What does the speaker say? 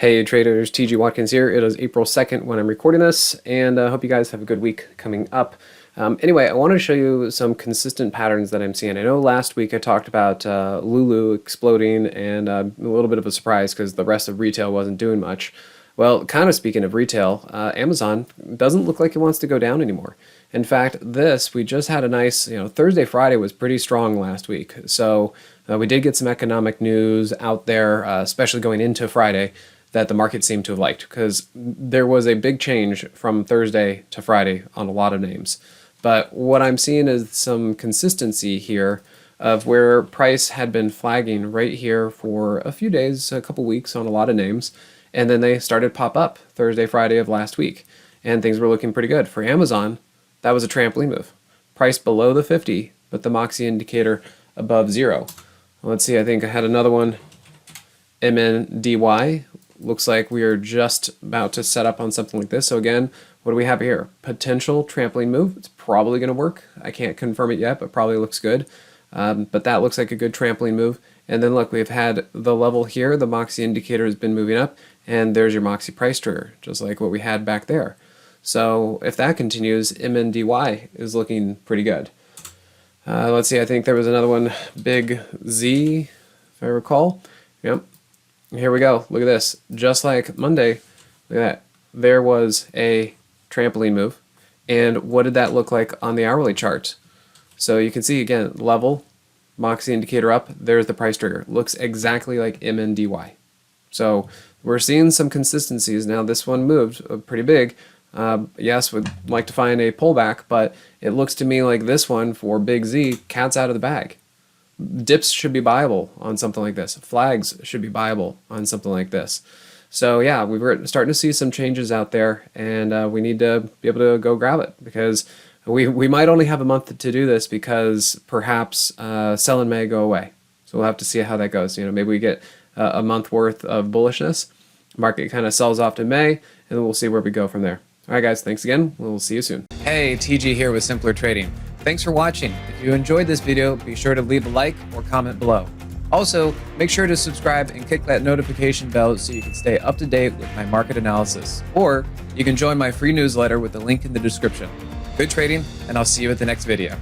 Hey traders, TG Watkins here. It is April 2nd when I'm recording this, and I hope you guys have a good week coming up. Anyway, I wanted to show you some consistent patterns that I'm seeing. I know last week I talked about Lulu exploding and a little bit of a surprise because the rest of retail wasn't doing much. Well, kind of speaking of retail, Amazon doesn't look like it wants to go down anymore. In fact, we just had a nice, Thursday, Friday was pretty strong last week. So we did get some economic news out there, especially going into Friday, that the market seemed to have liked because there was a big change from Thursday to Friday on a lot of names. But what I'm seeing is some consistency here of where price had been flagging right here for a few days, a couple weeks on a lot of names. And then they started pop up Thursday, Friday of last week. And things were looking pretty good. For Amazon, that was a trampoline move. Price below the 50, but the Moxie Indicator above 0. Let's see, I think I had another one, MNDY. Looks like we are just about to set up on something like this. So again, what do we have here? Potential trampoline move. It's probably going to work. I can't confirm it yet, but probably looks good. But that looks like a good trampoline move. And then look, we've had the level here. The Moxie Indicator has been moving up. And there's your Moxie price trigger, just like what we had back there. So if that continues, MNDY is looking pretty good. Let's see, I think there was another one, Big Z, if I recall. Yep. Here we go. Look at this. Just like Monday, look at that. There was a trampoline move. And what did that look like on the hourly chart? So you can see, again, level, Moxie Indicator up, there's the price trigger. Looks exactly like MNDY. So we're seeing some consistencies. Now this one moved pretty big. Yes, would like to find a pullback, but it looks to me like this one for Big Z, cat's out of the bag. Dips should be buyable on something like this. Flags should be buyable on something like this. So yeah, we're starting to see some changes out there, and we need to be able to go grab it because we might only have a month to do this because perhaps selling may go away. So we'll have to see how that goes. Maybe we get a month worth of bullishness. Market kind of sells off to May, and then we'll see where we go from there. All right, guys, thanks again. We'll see you soon. Hey, TG here with Simpler Trading. Thanks for watching. If you enjoyed this video, be sure to leave a like or comment below. Also, make sure to subscribe and click that notification bell so you can stay up to date with my market analysis. Or you can join my free newsletter with the link in the description. Good trading, and I'll see you at the next video.